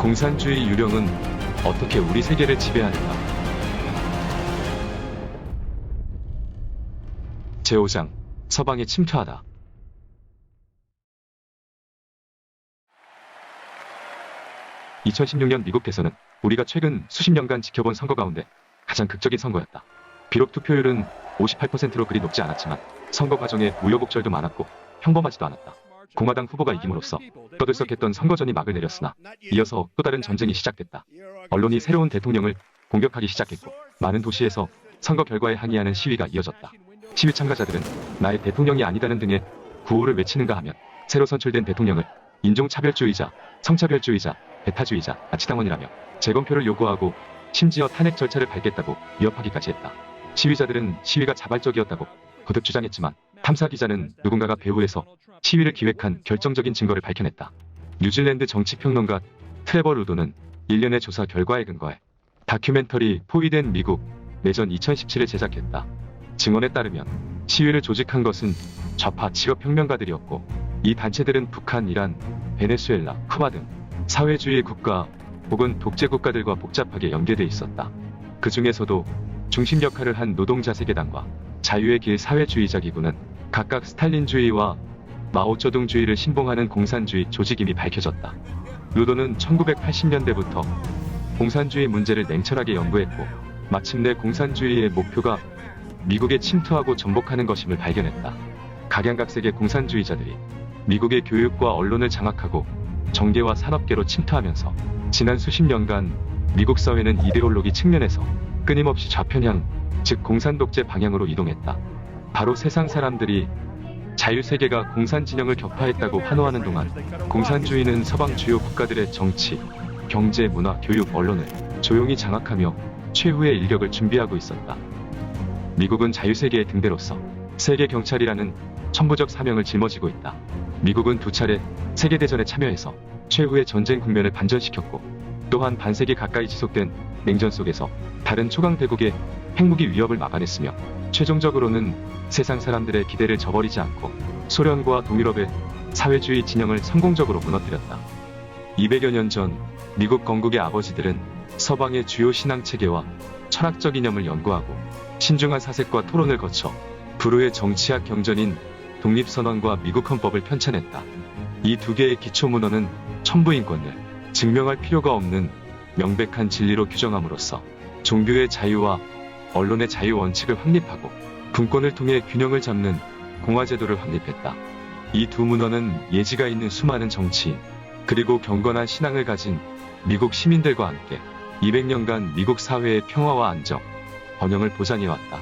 공산주의 유령은 어떻게 우리 세계를 지배하는가? 제5장 서방에 침투하다. (2016년) 미국 대선은 우리가 최근 수십 년간 지켜본 선거 가운데 가장 극적인 선거였다. 비록 투표율은 58%로 그리 높지 않았지만 선거 과정에 우여곡절도 많았고 평범하지도 않았다. 공화당 후보가 이김으로써 떠들썩했던 선거전이 막을 내렸으나 이어서 또 다른 전쟁이 시작됐다. 언론이 새로운 대통령을 공격하기 시작했고 많은 도시에서 선거 결과에 항의하는 시위가 이어졌다. 시위 참가자들은 나의 대통령이 아니다는 등의 구호를 외치는가 하면 새로 선출된 대통령을 인종차별주의자, 성차별주의자, 배타주의자, 나치당원이라며 재검표를 요구하고 심지어 탄핵 절차를 밟겠다고 위협하기까지 했다. 시위자들은 시위가 자발적이었다고 거듭 주장했지만 탐사 기자는 누군가가 배후에서 시위를 기획한 결정적인 증거를 밝혀냈다. 뉴질랜드 정치평론가 트레버 루도는 일련의 조사 결과에 근거해 다큐멘터리 포위된 미국 내전 2017을 제작했다. 증언에 따르면 시위를 조직한 것은 좌파 직업혁명가들이었고 이 단체들은 북한, 이란, 베네수엘라, 쿠바 등 사회주의 국가 혹은 독재 국가들과 복잡하게 연계돼 있었다. 그 중에서도 중심 역할을 한 노동자세계당과 자유의 길 사회주의자 기구는 각각 스탈린주의와 마오쩌둥주의를 신봉하는 공산주의 조직임이 밝혀졌다. 루도는 1980년대부터 공산주의 문제를 냉철하게 연구했고 마침내 공산주의의 목표가 미국에 침투하고 전복하는 것임을 발견했다. 각양각색의 공산주의자들이 미국의 교육과 언론을 장악하고 정계와 산업계로 침투하면서 지난 수십 년간 미국 사회는 이데올로기 측면에서 끊임없이 좌편향, 즉 공산독재 방향으로 이동했다. 바로 세상 사람들이 자유세계가 공산진영을 격파했다고 환호하는 동안 공산주의는 서방 주요 국가들의 정치, 경제, 문화, 교육, 언론을 조용히 장악하며 최후의 일격을 준비하고 있었다. 미국은 자유세계의 등대로서 세계 경찰이라는 천부적 사명을 짊어지고 있다. 미국은 두 차례 세계대전에 참여해서 최후의 전쟁 국면을 반전시켰고 또한 반세기 가까이 지속된 냉전 속에서 다른 초강대국의 핵무기 위협을 막아냈으며 최종적으로는 세상 사람들의 기대를 저버리지 않고 소련과 동유럽의 사회주의 진영을 성공적으로 무너뜨렸다. 200여 년 전 미국 건국의 아버지들은 서방의 주요 신앙체계와 철학적 이념을 연구하고 신중한 사색과 토론을 거쳐 불후의 정치학 경전인 독립선언과 미국 헌법을 편찬했다. 이 두 개의 기초문헌은 천부인권을 증명할 필요가 없는 명백한 진리로 규정함으로써 종교의 자유와 언론의 자유 원칙을 확립하고 분권을 통해 균형을 잡는 공화제도를 확립했다. 이 두 문헌은 예지가 있는 수많은 정치인 그리고 경건한 신앙을 가진 미국 시민들과 함께 200년간 미국 사회의 평화와 안정, 번영을 보장해왔다.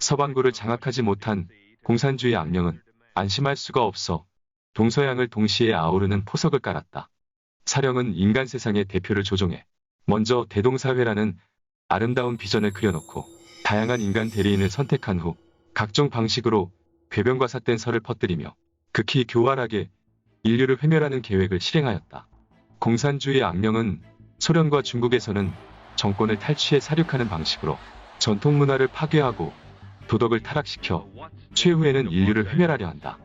서방구를 장악하지 못한 공산주의 악령은 안심할 수가 없어 동서양을 동시에 아우르는 포석을 깔았다. 사령은 인간 세상의 대표를 조종해 먼저 대동사회라는 아름다운 비전을 그려놓고 다양한 인간 대리인을 선택한 후 각종 방식으로 궤변과 삿된 설을 퍼뜨리며 극히 교활하게 인류를 회멸하는 계획을 실행하였다. 공산주의 악령은 소련과 중국에서는 정권을 탈취해 사륙하는 방식으로 전통 문화를 파괴하고 도덕을 타락시켜 최후에는 인류를 회멸하려 한다.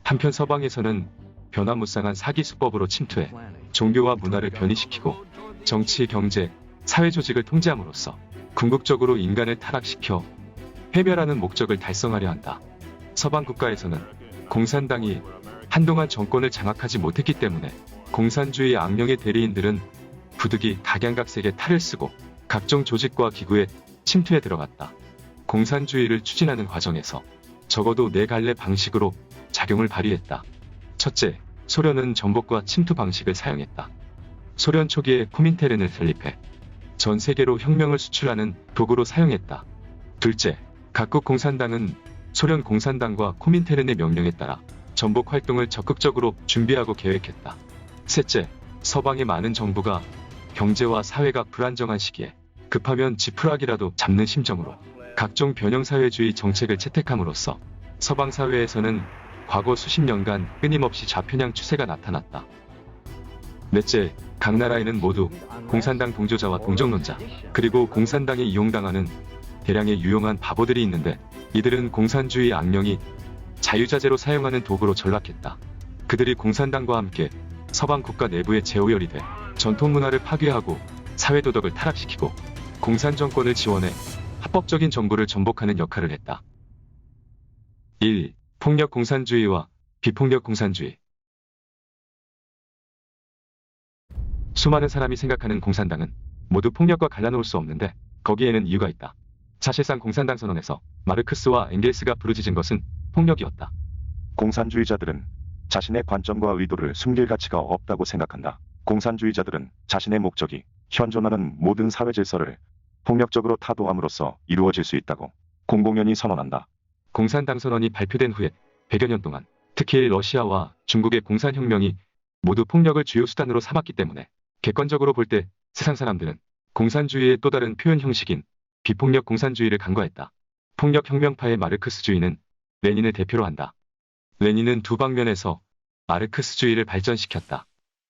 한편 서방에서는 변화무쌍한 사기 수법으로 침투해 종교와 문화를 변이시키고 정치, 경제, 사회 조직을 통제함으로써 궁극적으로 인간을 타락시켜 회멸하는 목적을 달성하려 한다. 서방 국가에서는 공산당이 한동안 정권을 장악하지 못했기 때문에 공산주의 악령의 대리인들은 부득이 각양각색의 탈을 쓰고 각종 조직과 기구에 침투해 들어갔다. 공산주의를 추진하는 과정에서 적어도 네 갈래 방식으로 작용을 발휘했다. 첫째, 소련은 전복과 침투 방식을 사용했다. 소련 초기에 코민테른을 설립해 전 세계로 혁명을 수출하는 도구로 사용했다. 둘째, 각국 공산당은 소련 공산당과 코민테른의 명령에 따라 전복 활동을 적극적으로 준비하고 계획했다. 셋째, 서방의 많은 정부가 경제와 사회가 불안정한 시기에 급하면 지푸라기라도 잡는 심정으로 각종 변형사회주의 정책을 채택함으로써 서방 사회에서는 과거 수십 년간 끊임없이 좌편향 추세가 나타났다. 넷째, 각 나라에는 모두 공산당 동조자와 동정론자, 그리고 공산당에 이용당하는 대량의 유용한 바보들이 있는데 이들은 공산주의 악령이 자유자재로 사용하는 도구로 전락했다. 그들이 공산당과 함께 서방 국가 내부에 재오열이 돼 전통 문화를 파괴하고 사회도덕을 타락시키고 공산 정권을 지원해 합법적인 정부를 전복하는 역할을 했다. 1. 폭력 공산주의와 비폭력 공산주의. 수많은 사람이 생각하는 공산당은 모두 폭력과 갈라놓을 수 없는데 거기에는 이유가 있다. 사실상 공산당 선언에서 마르크스와 엥겔스가 부르짖은 것은 폭력이었다. 공산주의자들은 자신의 관점과 의도를 숨길 가치가 없다고 생각한다. 공산주의자들은 자신의 목적이 현존하는 모든 사회 질서를 폭력적으로 타도함으로써 이루어질 수 있다고 공공연히 선언한다. 공산당 선언이 발표된 후에 100여 년 동안 특히 러시아와 중국의 공산혁명이 모두 폭력을 주요 수단으로 삼았기 때문에 객관적으로 볼 때 세상 사람들은 공산주의의 또 다른 표현 형식인 비폭력 공산주의를 간과했다. 폭력혁명파의 마르크스주의는 레닌을 대표로 한다. 레닌은 두 방면에서 마르크스주의를 발전시켰다.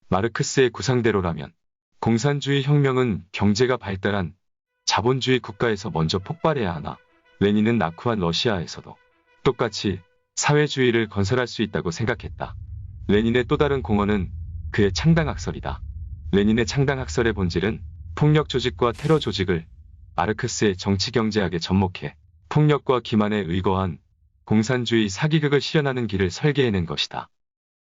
마르크스의 구상대로라면 공산주의 혁명은 경제가 발달한 자본주의 국가에서 먼저 폭발해야 하나 레닌은 낙후한 러시아에서도 똑같이 사회주의를 건설할 수 있다고 생각했다. 레닌의 또 다른 공헌은 그의 창당학설이다. 레닌의 창당학설의 본질은 폭력 조직과 테러 조직을 마르크스의 정치경제학에 접목해 폭력과 기만에 의거한 공산주의 사기극을 실현하는 길을 설계해낸 것이다.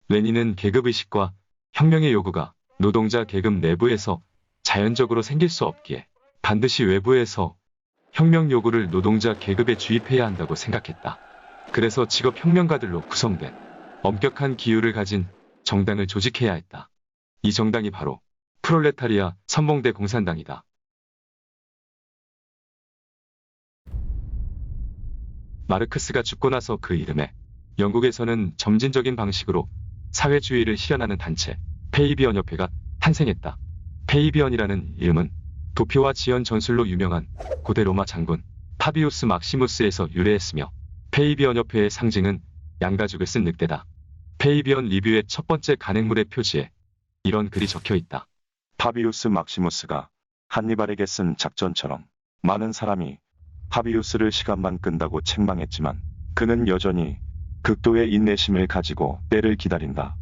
레닌은 계급의식과 혁명의 요구가 노동자 계급 내부에서 자연적으로 생길 수 없기에 반드시 외부에서 혁명 요구를 노동자 계급에 주입해야 한다고 생각했다. 그래서 직업혁명가들로 구성된 엄격한 기율을 가진 정당을 조직해야 했다. 이 정당이 바로 프롤레타리아 선봉대 공산당이다. 마르크스가 죽고 나서 그 이름에 영국에서는 점진적인 방식으로 사회주의를 실현하는 단체 페이비언협회가 탄생했다. 페이비언이라는 이름은 도피와 지연 전술로 유명한 고대 로마 장군 파비우스 막시무스에서 유래했으며 페이비언협회의 상징은 양가죽을 쓴 늑대다. 페이비언 리뷰의 첫 번째 간행물의 표지에 이런 글이 적혀 있다. 파비우스 막시무스가 한니발에게 쓴 작전처럼 많은 사람이 파비우스를 시간만 끈다고 책망했지만 그는 여전히 극도의 인내심을 가지고 때를 기다린다.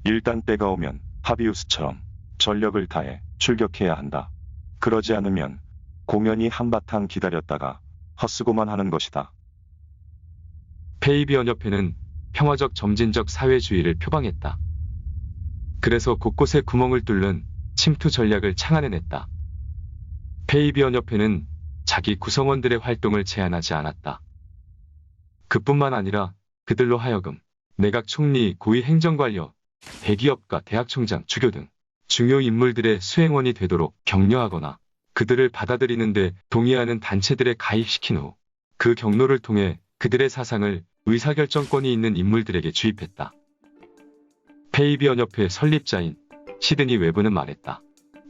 일단 때가 오면 파비우스처럼 전력을 다해 출격해야 한다. 그러지 않으면 공연히 한바탕 기다렸다가 헛수고만 하는 것이다. 페이비언협회는 평화적 점진적 사회주의를 표방했다. 그래서 곳곳에 구멍을 뚫는 침투 전략을 창안해냈다. 페이비언협회는 자기 구성원들의 활동을 제한하지 않았다. 그뿐만 아니라 그들로 하여금 내각 총리, 고위 행정관료, 대기업가, 대학총장, 주교 등 중요 인물들의 수행원이 되도록 격려하거나 그들을 받아들이는데 동의하는 단체들에 가입시킨 후 그 경로를 통해 그들의 사상을 의사결정권이 있는 인물들에게 주입했다. 페이비언협회 설립자인 시드니 웨브는 말했다.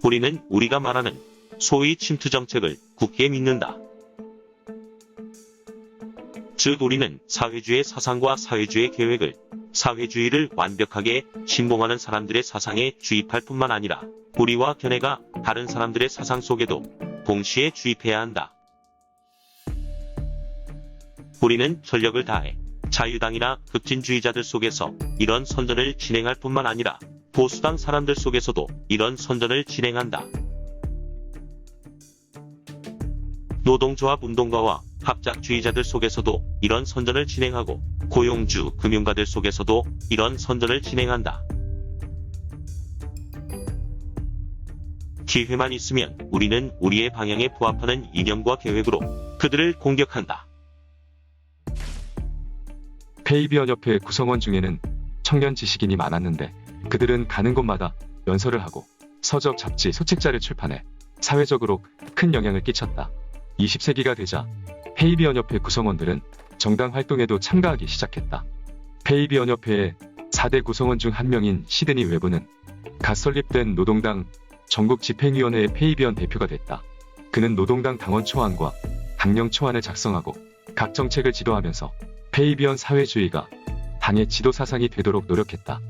우리는 우리가 말하는 소위 침투 정책을 굳게 믿는다. 즉 우리는 사회주의 사상과 사회주의 계획을 사회주의를 완벽하게 신봉하는 사람들의 사상에 주입할 뿐만 아니라 우리와 견해가 다른 사람들의 사상 속에도 동시에 주입해야 한다. 우리는 전력을 다해 자유당이나 급진주의자들 속에서 이런 선전을 진행할 뿐만 아니라 보수당 사람들 속에서도 이런 선전을 진행한다. 노동조합 운동가와 합작주의자들 속에서도 이런 선전을 진행하고 고용주, 금융가들 속에서도 이런 선전을 진행한다. 기회만 있으면 우리는 우리의 방향에 부합하는 이념과 계획으로 그들을 공격한다. 페이비언협회 구성원 중에는 청년 지식인이 많았는데 그들은 가는 곳마다 연설을 하고 서적, 잡지, 소책자를 출판해 사회적으로 큰 영향을 끼쳤다. 20세기가 되자 페이비언협회 구성원들은 정당 활동에도 참가하기 시작했다. 페이비언협회의 4대 구성원 중 한 명인 시드니 웨브는 갓 설립된 노동당 전국집행위원회의 페이비언 대표가 됐다. 그는 노동당 당원 초안과 당령 초안을 작성하고 각 정책을 지도하면서 페이비언 사회주의가 당의 지도 사상이 되도록 노력했다.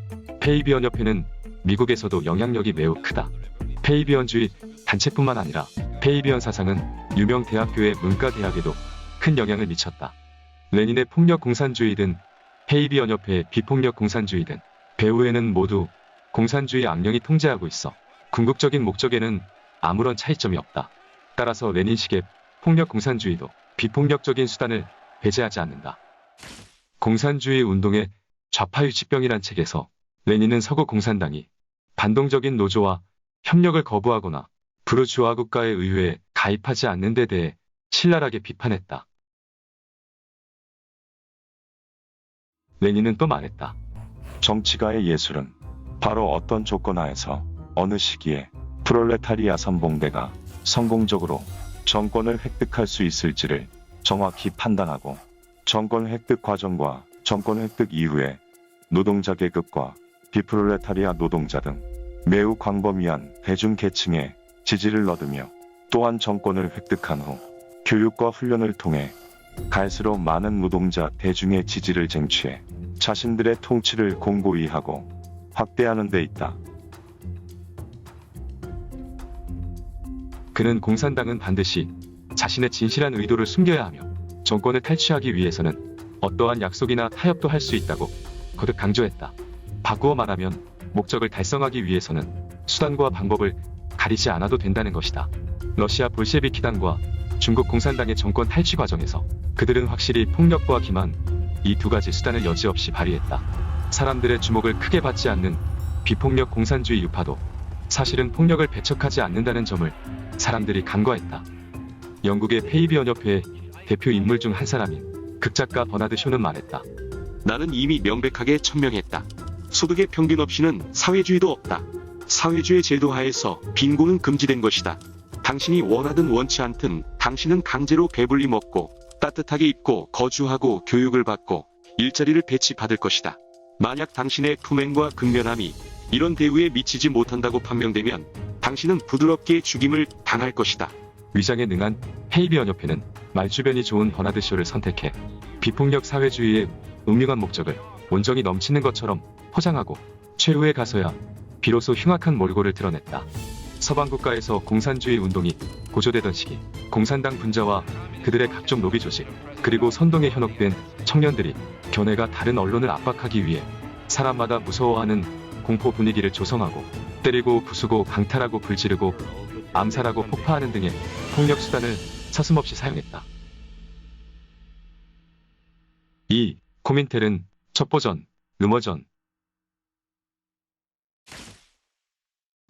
페이비언협회는 미국에서도 영향력이 매우 크다. 페이비언주의 단체뿐만 아니라 페이비언 사상은 유명 대학교의 문과대학에도 큰 영향을 미쳤다. 레닌의 폭력 공산주의든 페이비언 협회의 비폭력 공산주의든 배후에는 모두 공산주의 악령이 통제하고 있어 궁극적인 목적에는 아무런 차이점이 없다. 따라서 레닌식의 폭력 공산주의도 비폭력적인 수단을 배제하지 않는다. 공산주의 운동의 좌파유치병이란 책에서 레닌은 서구 공산당이 반동적인 노조와 협력을 거부하거나 부르주아 국가의 의회에 가입하지 않는 데 대해 신랄하게 비판했다. 레닌은 또 말했다. 정치가의 예술은 바로 어떤 조건 하에서 어느 시기에 프롤레타리아 선봉대가 성공적으로 정권을 획득할 수 있을지를 정확히 판단하고 정권 획득 과정과 정권 획득 이후에 노동자 계급과 비프롤레타리아 노동자 등 매우 광범위한 대중계층의 지지를 얻으며 또한 정권을 획득한 후 교육과 훈련을 통해 갈수록 많은 노동자 대중의 지지를 쟁취해 자신들의 통치를 공고히 하고 확대하는 데 있다. 그는 공산당은 반드시 자신의 진실한 의도를 숨겨야 하며 정권을 탈취하기 위해서는 어떠한 약속이나 타협도 할 수 있다고 거듭 강조했다. 바꾸어 말하면 목적을 달성하기 위해서는 수단과 방법을 가리지 않아도 된다는 것이다. 러시아 볼셰비키당과 중국 공산당의 정권 탈취 과정에서 그들은 확실히 폭력과 기만, 이 두 가지 수단을 여지없이 발휘했다. 사람들의 주목을 크게 받지 않는 비폭력 공산주의 유파도 사실은 폭력을 배척하지 않는다는 점을 사람들이 간과했다. 영국의 페이비언 협회의 대표 인물 중 한 사람인 극작가 버나드 쇼는 말했다. 나는 이미 명백하게 천명했다. 소득의 평균 없이는 사회주의도 없다. 사회주의 제도 하에서 빈곤은 금지된 것이다. 당신이 원하든 원치 않든 당신은 강제로 배불리 먹고 따뜻하게 입고 거주하고 교육을 받고 일자리를 배치받을 것이다. 만약 당신의 품행과 근면함이 이런 대우에 미치지 못한다고 판명되면 당신은 부드럽게 죽임을 당할 것이다. 위장에 능한 페이비언 협회는 말주변이 좋은 버나드 쇼를 선택해 비폭력 사회주의의 음흉한 목적을 온정이 넘치는 것처럼 포장하고 최후에 가서야 비로소 흉악한 몰골을 드러냈다. 서방 국가에서 공산주의 운동이 고조되던 시기, 공산당 분자와 그들의 각종 로비 조직, 그리고 선동에 현혹된 청년들이 교내가 다른 언론을 압박하기 위해 사람마다 무서워하는 공포 분위기를 조성하고 때리고 부수고 강탈하고 불지르고 암살하고 폭파하는 등의 폭력 수단을 서슴없이 사용했다. 이 코민텔은 첩보전, 루머전.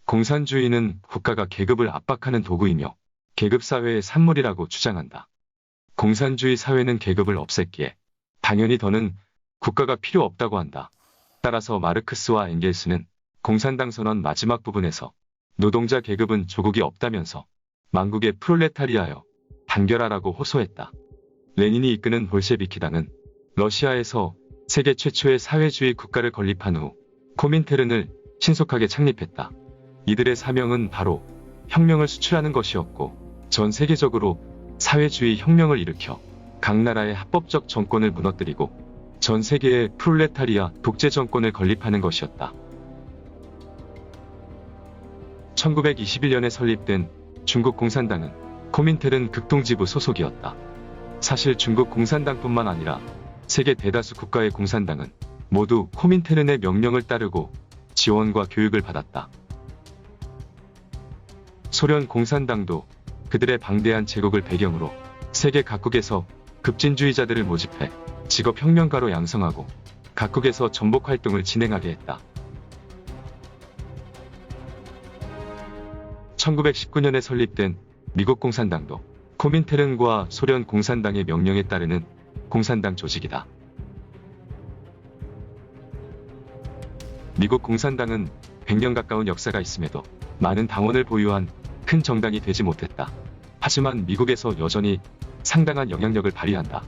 공산주의는 국가가 계급을 압박하는 도구이며 계급사회의 산물이라고 주장한다. 공산주의 사회는 계급을 없앴기에 당연히 더는 국가가 필요 없다고 한다. 따라서 마르크스와 엥겔스는 공산당 선언 마지막 부분에서 노동자 계급은 조국이 없다면서 만국의 프롤레타리아여 단결하라고 호소했다. 레닌이 이끄는 볼셰비키당은 러시아에서 세계 최초의 사회주의 국가를 건립한 후 코민테른을 신속하게 창립했다. 이들의 사명은 바로 혁명을 수출하는 것이었고 전 세계적으로 사회주의 혁명을 일으켜 각 나라의 합법적 정권을 무너뜨리고 전 세계의 프롤레타리아 독재 정권을 건립하는 것이었다. 1921년에 설립된 중국 공산당은 코민테른 극동지부 소속이었다. 사실 중국 공산당뿐만 아니라 세계 대다수 국가의 공산당은 모두 코민테른의 명령을 따르고 지원과 교육을 받았다. 소련 공산당도 그들의 방대한 제국을 배경으로 세계 각국에서 급진주의자들을 모집해 직업혁명가로 양성하고 각국에서 전복 활동을 진행하게 했다. 1919년에 설립된 미국 공산당도 코민테른과 소련 공산당의 명령에 따르는 공산당 조직이다. 미국 공산당은 100년 가까운 역사가 있음에도 많은 당원을 보유한 큰 정당이 되지 못했다. 하지만 미국에서 여전히 상당한 영향력을 발휘한다.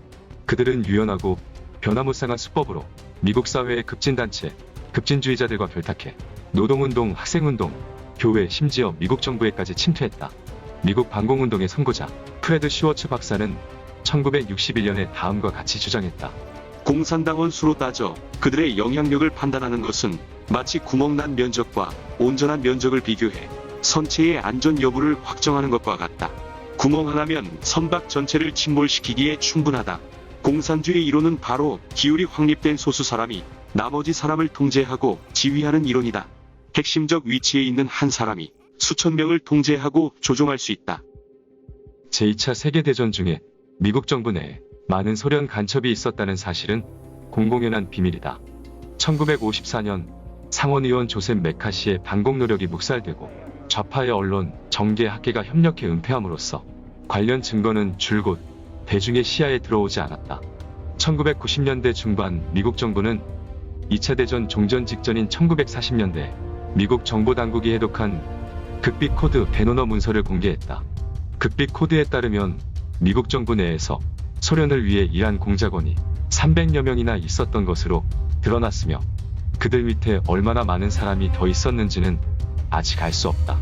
그들은 유연하고 변화무쌍한 수법으로 미국 사회의 급진단체, 급진주의자들과 결탁해 노동운동, 학생운동, 교회, 심지어 미국 정부에까지 침투했다. 미국 반공운동의 선구자 프레드 슈워츠 박사는 1961년에 다음과 같이 주장했다. 공산당원 수로 따져 그들의 영향력을 판단하는 것은 마치 구멍난 면적과 온전한 면적을 비교해 선체의 안전 여부를 확정하는 것과 같다. 구멍 하나면 선박 전체를 침몰시키기에 충분하다. 공산주의 이론은 바로 기울이 확립된 소수 사람이 나머지 사람을 통제하고 지휘하는 이론이다. 핵심적 위치에 있는 한 사람이 수천 명을 통제하고 조종할 수 있다. 제2차 세계대전 중에 미국 정부 내에 많은 소련 간첩이 있었다는 사실은 공공연한 비밀이다. 1954년 상원의원 조셉 메카시의 반공 노력이 묵살되고 좌파의 언론, 정계, 학계가 협력해 은폐함으로써 관련 증거는 줄곧 대중의 시야에 들어오지 않았다. 1990년대 중반 미국 정부는 2차 대전 종전 직전인 1940년대 미국 정보당국이 해독한 극비 코드 베노너 문서를 공개했다. 극비 코드에 따르면 미국 정부 내에서 소련을 위해 일한 공작원이 300여 명이나 있었던 것으로 드러났으며 그들 밑에 얼마나 많은 사람이 더 있었는지는 아직 알 수 없다.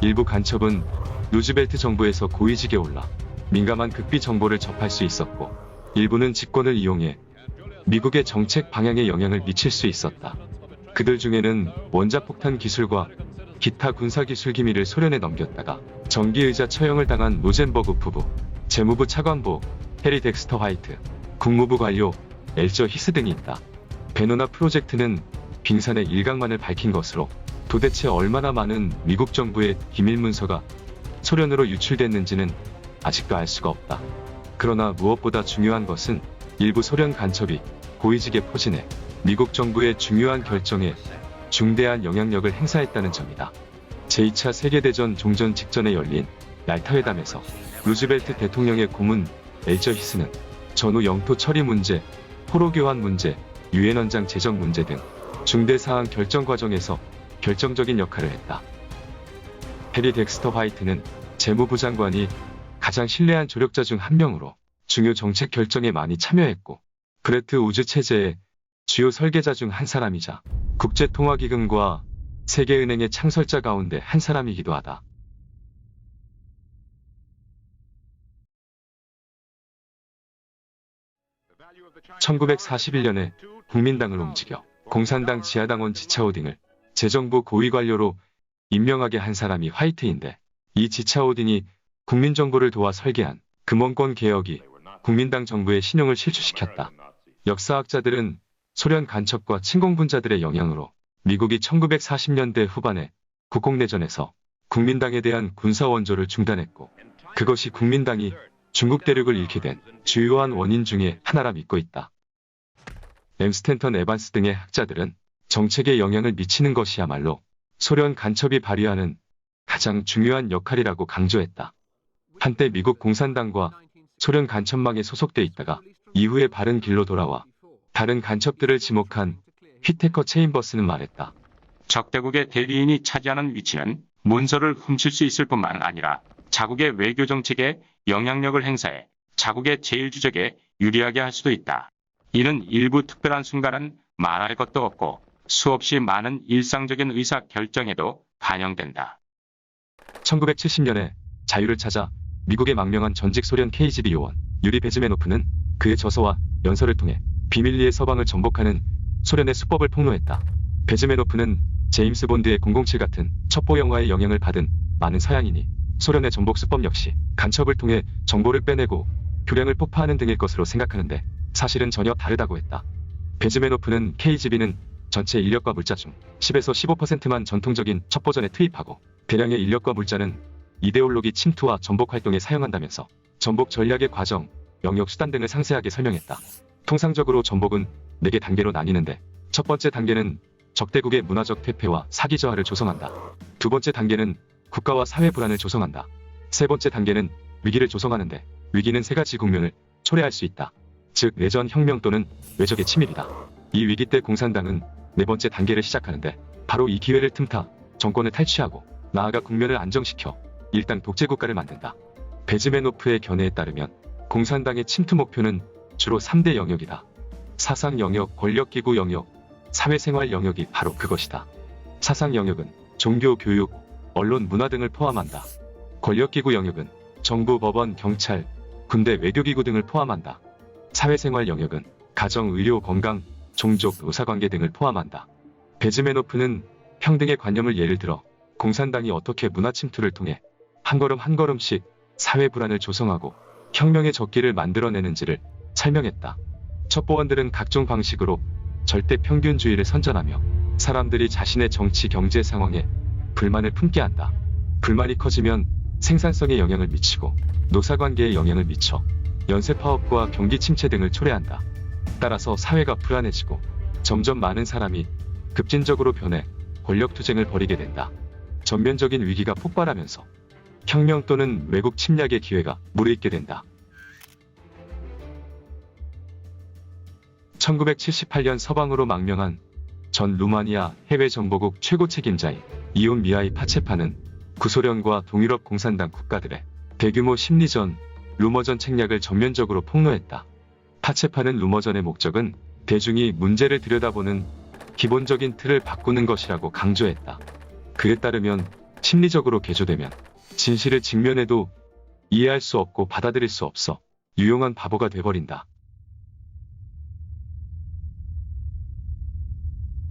일부 간첩은 루즈벨트 정부에서 고위직에 올라 민감한 극비 정보를 접할 수 있었고 일부는 직권을 이용해 미국의 정책 방향에 영향을 미칠 수 있었다. 그들 중에는 원자폭탄 기술과 기타 군사기술 기밀을 소련에 넘겼다가 정기의자 처형을 당한 로젠버그 부부, 재무부 차관보 해리 덱스터 화이트, 국무부 관료 엘저 히스 등이 있다. 베노나 프로젝트는 빙산의 일각만을 밝힌 것으로 도대체 얼마나 많은 미국 정부의 기밀 문서가 소련으로 유출됐는지는 아직도 알 수가 없다. 그러나 무엇보다 중요한 것은 일부 소련 간첩이 고위직에 포진해 미국 정부의 중요한 결정에 중대한 영향력을 행사했다는 점이다. 제2차 세계대전 종전 직전에 열린 얄타회담에서 루즈벨트 대통령의 고문 엘저 히스는 전후 영토 처리 문제, 포로 교환 문제, 유엔 원장 제정 문제 등 중대 사안 결정 과정에서 결정적인 역할을 했다. 해리 덱스터 화이트는 재무부 장관이 가장 신뢰한 조력자 중 한 명으로 중요 정책 결정에 많이 참여했고 브레트 우즈 체제의 주요 설계자 중 한 사람이자 국제통화기금과 세계은행의 창설자 가운데 한 사람이기도 하다. (1941년에) 국민당을 움직여 공산당 지하당원 지차오딩을 재정부 고위관료로 임명하게 한 사람이 화이트인데 이 지차오딩이 국민정보를 도와 설계한 금원권 개혁이 국민당 정부의 신용을 실추시켰다. 역사학자들은 소련 간첩과 친공분자들의 영향으로 미국이 1940년대 후반에 국공내전에서 국민당에 대한 군사 원조를 중단했고 그것이 국민당이 중국 대륙을 잃게 된 주요한 원인 중에 하나라 믿고 있다. 스탠턴 에반스 등의 학자들은 정책에 영향을 미치는 것이야말로 소련 간첩이 발휘하는 가장 중요한 역할이라고 강조했다. 한때 미국 공산당과 소련 간첩망에 소속돼 있다가 이후에 바른 길로 돌아와 다른 간첩들을 지목한 휘테커 체인버스는 말했다. 적대국의 대리인이 차지하는 위치는 문서를 훔칠 수 있을 뿐만 아니라 자국의 외교 정책에 영향력을 행사해 자국의 제1주적에 유리하게 할 수도 있다. 이는 일부 특별한 순간은 말할 것도 없고 수없이 많은 일상적인 의사 결정에도 반영된다. 1970년에 자유를 찾아 미국의 망명한 전직 소련 KGB 요원 유리 베즈메노프는 그의 저서와 연설을 통해 비밀리에 서방을 정복하는 소련의 수법을 폭로했다. 베즈메노프는 제임스 본드의 007 같은 첩보 영화의 영향을 받은 많은 서양인이 소련의 정복 수법 역시 간첩을 통해 정보를 빼내고 교량을 폭파하는 등일 것으로 생각하는데 사실은 전혀 다르다고 했다. 베즈메노프는 KGB는 전체 인력과 물자 중 10에서 15%만 전통적인 첩보전에 투입하고 대량의 인력과 물자는 이데올로기 침투와 전복 활동에 사용한다면서 전복 전략의 과정, 영역, 수단 등을 상세하게 설명했다. 통상적으로 전복은 4개 단계로 나뉘는데 첫 번째 단계는 적대국의 문화적 퇴폐와 사기 저하를 조성한다. 두 번째 단계는 국가와 사회 불안을 조성한다. 세 번째 단계는 위기를 조성하는데 위기는 3가지 국면을 초래할 수 있다. 즉 내전, 혁명 또는 외적의 침입이다. 이 위기 때 공산당은 4번째 단계를 시작하는데 바로 이 기회를 틈타 정권을 탈취하고 나아가 국면을 안정시켜 일당 독재국가를 만든다. 베즈메노프의 견해에 따르면 공산당의 침투 목표는 주로 3대 영역이다. 사상 영역, 권력기구 영역, 사회생활 영역이 바로 그것이다. 사상 영역은 종교, 교육, 언론, 문화 등을 포함한다. 권력기구 영역은 정부, 법원, 경찰, 군대, 외교기구 등을 포함한다. 사회생활 영역은 가정, 의료, 건강, 종족, 노사관계 등을 포함한다. 베즈메노프는 평등의 관념을 예를 들어 공산당이 어떻게 문화 침투를 통해 한 걸음 한 걸음씩 사회 불안을 조성하고 혁명의 적기를 만들어내는지를 설명했다. 첩보원들은 각종 방식으로 절대 평균주의를 선전하며 사람들이 자신의 정치 경제 상황에 불만을 품게 한다. 불만이 커지면 생산성에 영향을 미치고 노사관계에 영향을 미쳐 연쇄 파업과 경기 침체 등을 초래한다. 따라서 사회가 불안해지고 점점 많은 사람이 급진적으로 변해 권력 투쟁을 벌이게 된다. 전면적인 위기가 폭발하면서 혁명 또는 외국 침략의 기회가 무르익게 된다. 1978년 서방으로 망명한 전 루마니아 해외 정보국 최고 책임자인 이온 미하이 파체파는 구소련과 동유럽 공산당 국가들의 대규모 심리전, 루머전 책략을 전면적으로 폭로했다. 파체파는 루머전의 목적은 대중이 문제를 들여다보는 기본적인 틀을 바꾸는 것이라고 강조했다. 그에 따르면 심리적으로 개조되면 진실을 직면해도 이해할 수 없고 받아들일 수 없어 유용한 바보가 돼버린다.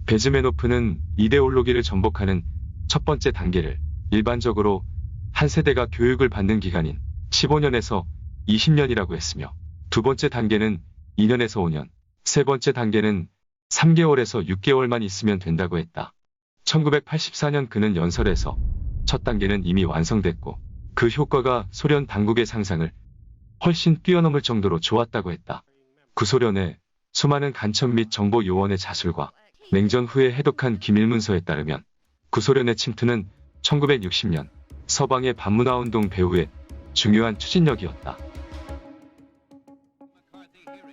베즈메노프는 이데올로기를 전복하는 첫 번째 단계를 일반적으로 한 세대가 교육을 받는 기간인 15년에서 20년이라고 했으며 두 번째 단계는 2년에서 5년, 세 번째 단계는 3개월에서 6개월만 있으면 된다고 했다. 1984년 그는 연설에서 첫 단계는 이미 완성됐고 그 효과가 소련 당국의 상상을 훨씬 뛰어넘을 정도로 좋았다고 했다. 구소련의 수많은 간첩 및 정보 요원의 자술과 냉전 후에 해독한 기밀문서에 따르면 구소련의 침투는 1960년 서방의 반문화운동 배후의 중요한 추진력이었다.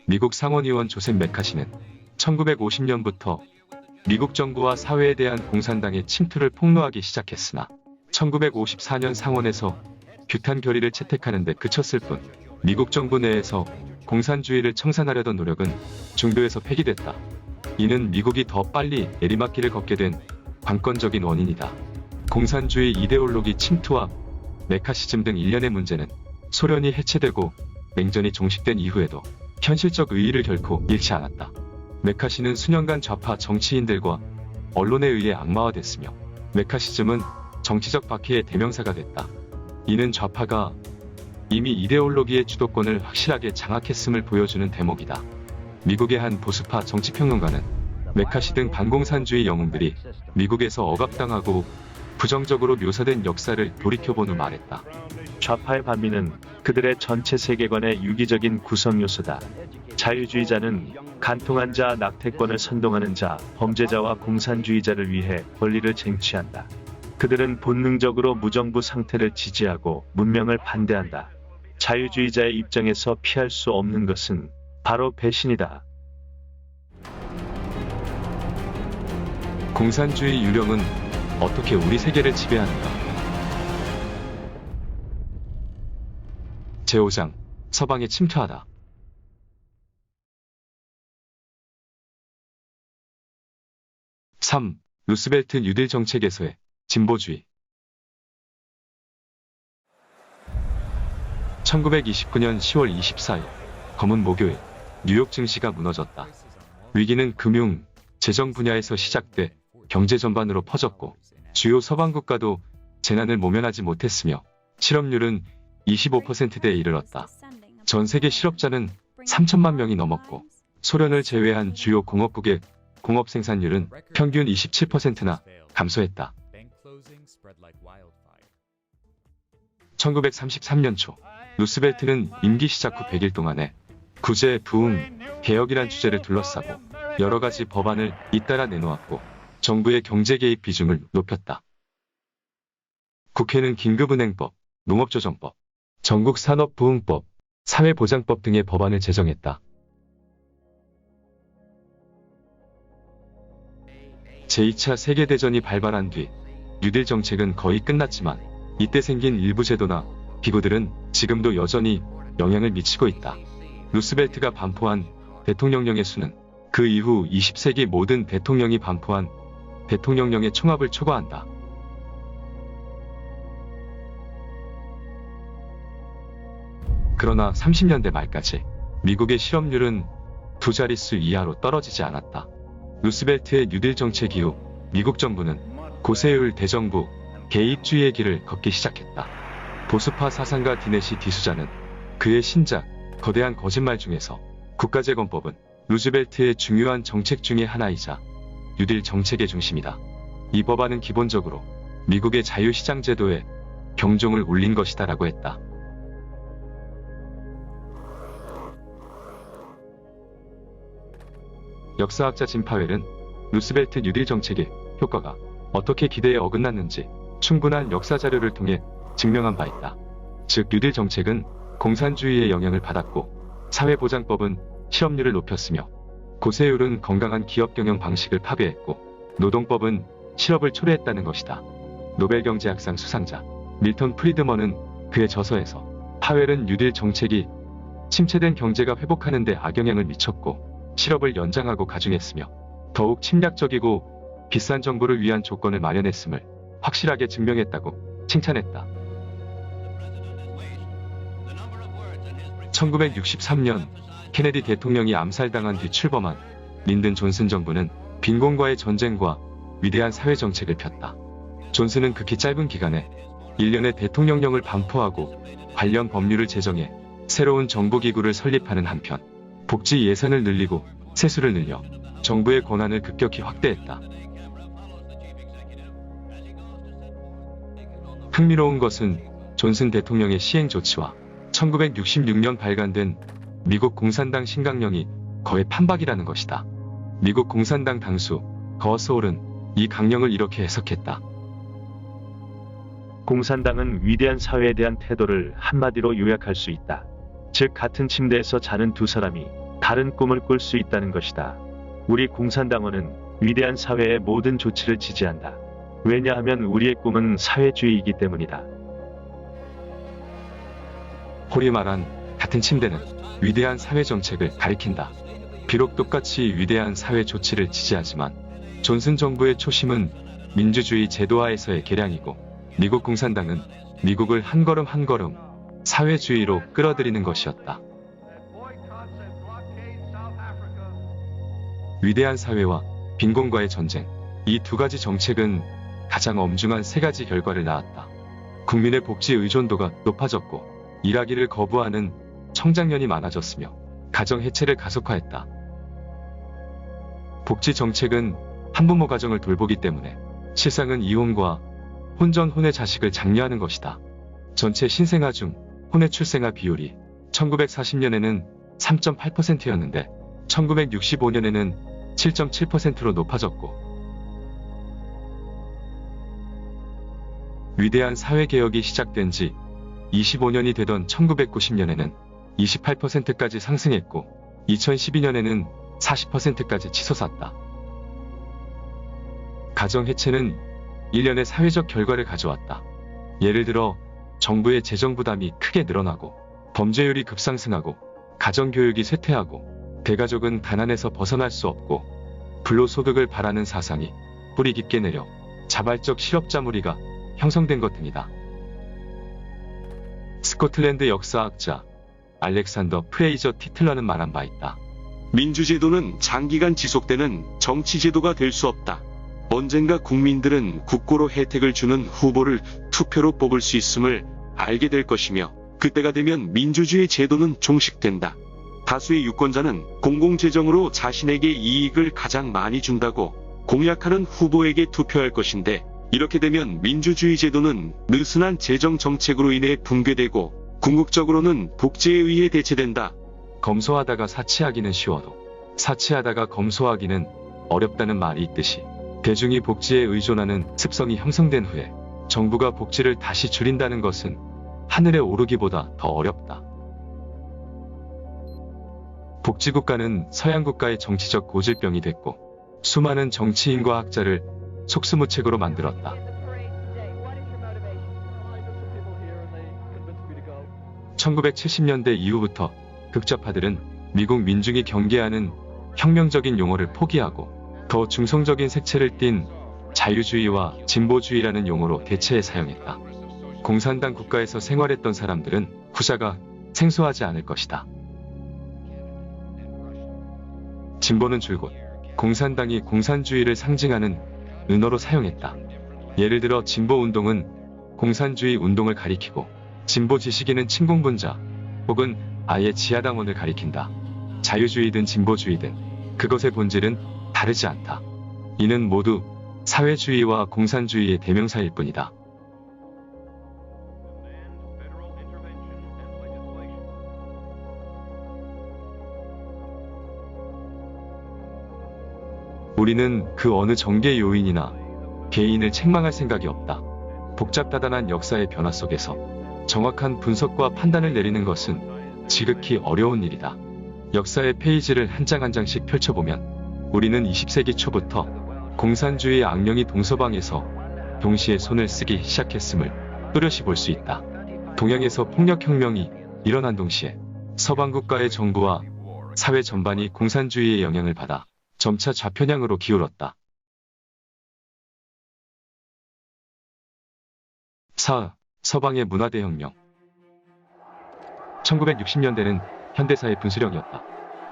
미국 상원의원 조셉 메카시는 1950년부터 미국 정부와 사회에 대한 공산당의 침투를 폭로하기 시작했으나 1954년 상원에서 규탄 결의를 채택하는 데 그쳤을 뿐 미국 정부 내에서 공산주의를 청산하려던 노력은 중도에서 폐기됐다. 이는 미국이 더 빨리 내리막길을 걷게 된 관건적인 원인이다. 공산주의 이데올로기 침투와 메카시즘 등 일련의 문제는 소련이 해체되고 냉전이 종식된 이후에도 현실적 의의를 결코 잃지 않았다. 메카시는 수년간 좌파 정치인들과 언론에 의해 악마화됐으며 메카시즘은 정치적 박해의 대명사가 됐다. 이는 좌파가 이미 이데올로기의 주도권을 확실하게 장악했음을 보여주는 대목이다. 미국의 한 보수파 정치평론가는 메카시 등 반공산주의 영웅들이 미국에서 억압당하고 부정적으로 묘사된 역사를 돌이켜본 후 말했다. 좌파의 반미는 그들의 전체 세계관의 유기적인 구성 요소다. 자유주의자는 간통한 자, 낙태권을 선동하는 자, 범죄자와 공산주의자를 위해 권리를 쟁취한다. 그들은 본능적으로 무정부 상태를 지지하고 문명을 반대한다. 자유주의자의 입장에서 피할 수 없는 것은 바로 배신이다. 공산주의 유령은 어떻게 우리 세계를 지배하는가? 제5장 서방에 침투하다. 3. 루스벨트 뉴딜 정책에서의 진보주의. 1929년 10월 24일 검은 목요일 뉴욕 증시가 무너졌다. 위기는 금융, 재정 분야에서 시작돼 경제 전반으로 퍼졌고 주요 서방 국가도 재난을 모면하지 못했으며 실업률은 25%대에 이르렀다. 전 세계 실업자는 3천만 명이 넘었고 소련을 제외한 주요 공업국의 공업 생산률은 평균 27%나 감소했다. 1933년 초 루스벨트는 임기 시작 후 100일 동안에 구제, 부흥, 개혁이란 주제를 둘러싸고 여러 가지 법안을 잇따라 내놓았고 정부의 경제 개입 비중을 높였다. 국회는 긴급은행법, 농업조정법, 전국산업부흥법, 사회보장법 등의 법안을 제정했다. 제2차 세계대전이 발발한 뒤 뉴딜 정책은 거의 끝났지만 이때 생긴 일부 제도나 기구들은 지금도 여전히 영향을 미치고 있다. 루스벨트가 반포한 대통령령의 수는 그 이후 20세기 모든 대통령이 반포한 대통령령의 총합을 초과한다. 그러나 30년대 말까지 미국의 실업률은 두 자릿수 이하로 떨어지지 않았다. 루스벨트의 뉴딜 정책 이후 미국 정부는 고세율 대정부 개입주의의 길을 걷기 시작했다. 보수파 사상가 디넷이 디수자는 그의 신작 거대한 거짓말 중에서 국가재건법은 루즈벨트의 중요한 정책 중의 하나이자 뉴딜 정책의 중심이다. 이 법안은 기본적으로 미국의 자유시장 제도에 경종을 울린 것이다라고 했다. 역사학자 짐 파웰은 루스벨트 뉴딜 정책의 효과가 어떻게 기대에 어긋났는지 충분한 역사 자료를 통해 증명한 바 있다. 즉 뉴딜 정책은 공산주의의 영향을 받았고 사회보장법은 실업률을 높였으며 고세율은 건강한 기업 경영 방식을 파괴했고 노동법은 실업을 초래했다는 것이다. 노벨경제학상 수상자 밀턴 프리드먼은 그의 저서에서 파웰은 뉴딜 정책이 침체된 경제가 회복하는 데 악영향을 미쳤고 실업을 연장하고 가중했으며 더욱 침략적이고 비싼 정부를 위한 조건을 마련했음을 확실하게 증명했다고 칭찬했다. 1963년 케네디 대통령이 암살당한 뒤 출범한 린든 존슨 정부는 빈곤과의 전쟁과 위대한 사회정책을 폈다. 존슨은 극히 짧은 기간에 1년의 대통령령을 반포하고 관련 법률을 제정해 새로운 정부기구를 설립하는 한편 복지 예산을 늘리고 세수를 늘려 정부의 권한을 급격히 확대했다. 흥미로운 것은 존슨 대통령의 시행 조치와 1966년 발간된 미국 공산당 신강령이 거의 판박이라는 것이다. 미국 공산당 당수 거스홀은 이 강령을 이렇게 해석했다. 공산당은 위대한 사회에 대한 태도를 한마디로 요약할 수 있다. 즉 같은 침대에서 자는 두 사람이 다른 꿈을 꿀 수 있다는 것이다. 우리 공산당원은 위대한 사회의 모든 조치를 지지한다. 왜냐하면 우리의 꿈은 사회주의이기 때문이다. 홀이 말한 같은 침대는 위대한 사회 정책을 가리킨다. 비록 똑같이 위대한 사회 조치를 지지하지만 존슨 정부의 초심은 민주주의 제도화에서의 개량이고 미국 공산당은 미국을 한 걸음 한 걸음 사회주의로 끌어들이는 것이었다. 위대한 사회와 빈곤과의 전쟁, 이 두 가지 정책은 가장 엄중한 세 가지 결과를 낳았다. 국민의 복지 의존도가 높아졌고 일하기를 거부하는 청장년이 많아졌으며 가정 해체를 가속화했다. 복지 정책은 한부모 가정을 돌보기 때문에 실상은 이혼과 혼전 혼외 자식을 장려하는 것이다. 전체 신생아 중 혼외 출생아 비율이 1940년에는 3.8%였는데 1965년에는 7.7%로 높아졌고 위대한 사회개혁이 시작된 지 25년이 되던 1990년에는 28%까지 상승했고 2012년에는 40%까지 치솟았다. 가정 해체는 일련의 사회적 결과를 가져왔다. 예를 들어 정부의 재정 부담이 크게 늘어나고 범죄율이 급상승하고 가정교육이 쇠퇴하고 대가족은 가난에서 벗어날 수 없고 불로소득을 바라는 사상이 뿌리 깊게 내려 자발적 실업자 무리가 형성된 것 등이다. 스코틀랜드 역사학자 알렉산더 프레이저 티틀러는 말한 바 있다. 민주제도는 장기간 지속되는 정치제도가 될 수 없다. 언젠가 국민들은 국고로 혜택을 주는 후보를 투표로 뽑을 수 있음을 알게 될 것이며 그때가 되면 민주주의 제도는 종식된다. 다수의 유권자는 공공재정으로 자신에게 이익을 가장 많이 준다고 공약하는 후보에게 투표할 것인데 이렇게 되면 민주주의 제도는 느슨한 재정 정책으로 인해 붕괴되고 궁극적으로는 복지에 의해 대체된다. 검소하다가 사치하기는 쉬워도 사치하다가 검소하기는 어렵다는 말이 있듯이 대중이 복지에 의존하는 습성이 형성된 후에 정부가 복지를 다시 줄인다는 것은 하늘에 오르기보다 더 어렵다. 복지국가는 서양국가의 정치적 고질병이 됐고 수많은 정치인과 학자를 속수무책으로 만들었다. 1970년대 이후부터 극좌파들은 미국 민중이 경계하는 혁명적인 용어를 포기하고 더 중성적인 색채를 띤 자유주의와 진보주의라는 용어로 대체해 사용했다. 공산당 국가에서 생활했던 사람들은 후자가 생소하지 않을 것이다. 진보는 줄곧 공산당이 공산주의를 상징하는 은어로 사용했다. 예를 들어 진보운동은 공산주의 운동을 가리키고 진보 지식인은 친공분자 혹은 아예 지하당원을 가리킨다. 자유주의든 진보주의든 그것의 본질은 다르지 않다. 이는 모두 사회주의와 공산주의의 대명사일 뿐이다. 우리는 그 어느 정계 요인이나 개인을 책망할 생각이 없다. 복잡다단한 역사의 변화 속에서 정확한 분석과 판단을 내리는 것은 지극히 어려운 일이다. 역사의 페이지를 한 장 한 장씩 펼쳐보면 우리는 20세기 초부터 공산주의의 악령이 동서방에서 동시에 손을 쓰기 시작했음을 뚜렷이 볼 수 있다. 동양에서 폭력혁명이 일어난 동시에 서방 국가의 정부와 사회 전반이 공산주의의 영향을 받아 점차 좌편향으로 기울었다. 서방의 문화대혁명 1960년대는 현대사의 분수령이었다.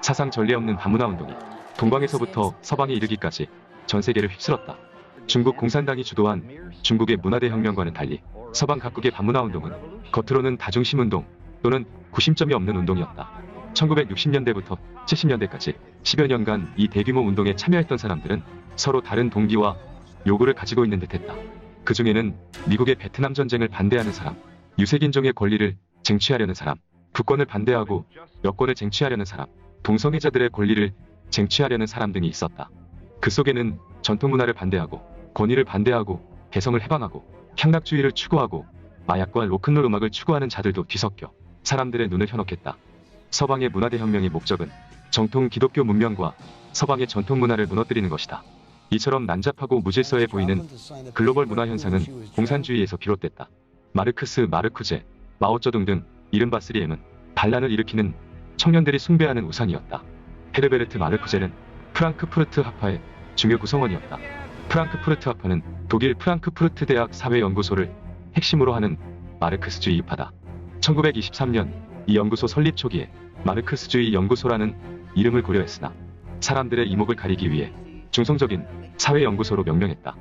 사상 전례 없는 반문화운동이 동방에서부터 서방에 이르기까지 전 세계를 휩쓸었다. 중국 공산당이 주도한 중국의 문화대혁명과는 달리 서방 각국의 반문화운동은 겉으로는 다중심운동 또는 구심점이 없는 운동이었다. 1960년대부터 70년대까지 10여 년간 이 대규모 운동에 참여했던 사람들은 서로 다른 동기와 요구를 가지고 있는 듯했다. 그 중에는 미국의 베트남 전쟁을 반대하는 사람, 유색인종의 권리를 쟁취하려는 사람, 국권을 반대하고 여권을 쟁취하려는 사람, 동성애자들의 권리를 쟁취하려는 사람 등이 있었다. 그 속에는 전통문화를 반대하고 권위를 반대하고 개성을 해방하고 향락주의를 추구하고 마약과 로큰롤 음악을 추구하는 자들도 뒤섞여 사람들의 눈을 현혹했다. 서방의 문화대혁명의 목적은 정통 기독교 문명과 서방의 전통문화를 무너뜨리는 것이다. 이처럼 난잡하고 무질서해 보이는 글로벌 문화 현상은 공산주의에서 비롯됐다. 마르크스, 마르쿠제, 마오쩌둥 등 이른바 3M은 반란을 일으키는 청년들이 숭배하는 우상이었다. 헤르베르트 마르쿠제는 프랑크푸르트 학파의 중요 구성원이었다. 프랑크푸르트 학파는 독일 프랑크푸르트 대학 사회연구소를 핵심으로 하는 마르크스주의 파다. 1923년 이 연구소 설립 초기에 마르크스주의 연구소라는 이름을 고려했으나 사람들의 이목을 가리기 위해 중성적인 사회연구소로 명명했다.